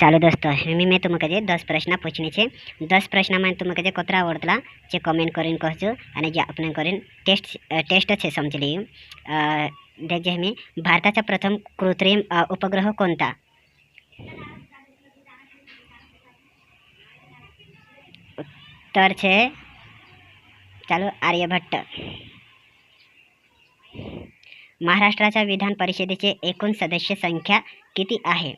ચાલો દોસ્તો મેં तुमके 10 प्रश्न पूछने छे 10 प्रश्न में तुमके कोतरा आवड़तला जे कमेंट करीने कहजो અને जे આપણે કરીને टेस्ट છે समजली देख जे हमें भारताचा प्रथम कृत्रिम उपग्रह कोणता उत्तर छे चालो आर्यभट्ट। महाराष्ट्राच्या विधान परिषदेचे एकूण सदस्य संख्या किती आहे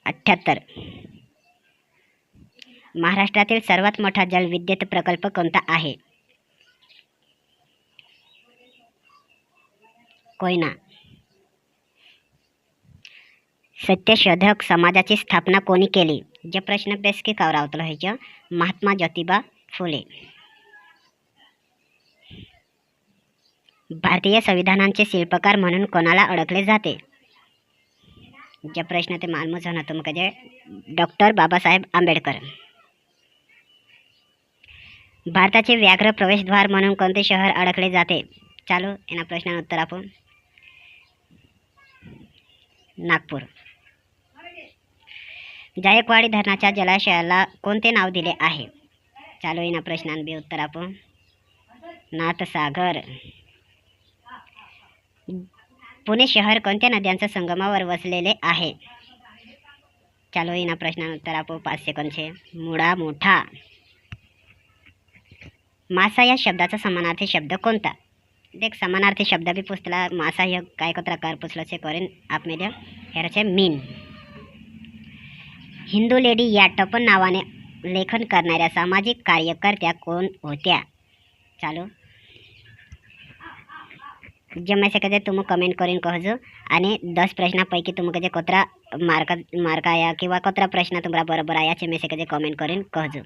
78। महाराष्ट्रातील सर्वात मोठा जलविद्युत प्रकल्प कोणता आहे कोयना। सत्यशोधक समाजाची स्थापना कोणी केली जे प्रश्न बेसकी कावरावतलो है महात्मा ज्योतिबा फुले। भारतीय संविधानाचे शिल्पकार म्हणून कोणाला ओळखले जाते जे प्रश्न ते मालूमच होना तुमके डॉक्टर बाबासाहेब आंबेडकर। भारताचे व्याघ्र प्रवेशद्वार म्हणून कोणते शहर ओळखले जाते चालो एना प्रश्नाचं उत्तर आपण नागपूर। जायकवाडी धरणाच्या जलाशयाला कोणते नाव दिले आहे चालो एना प्रश्नाचं बी उत्तर आपण नाथसागर। पुणे शहर कोणत्या नद्यांच्या संगमावर वसलेले आहे चालो एना प्रश्नाचं उत्तर आपण 5 सेकंद छे मुळा मोठा। मासा या शब्दाचा समानार्थी शब्द कोणता देख समानार्थी शब्द भी पूछला मासा हे काय प्रकार पूछलो छे करीन आप मेरे हेर छे मीन। हिंदू लेडी या टपन नावाने लेखन करणाऱ्या सामाजिक कार्यकर्त्या कोण होत्या चालो जमे से कदे तुम कमेंट करीन कहजो आणि 10 प्रश्नापैकी तुमके कोतरा मार्क आया किंवा कोतरा प्रश्न तुम्हाला बरोबर आया छे में से कदे कमेंट करीन कहजो।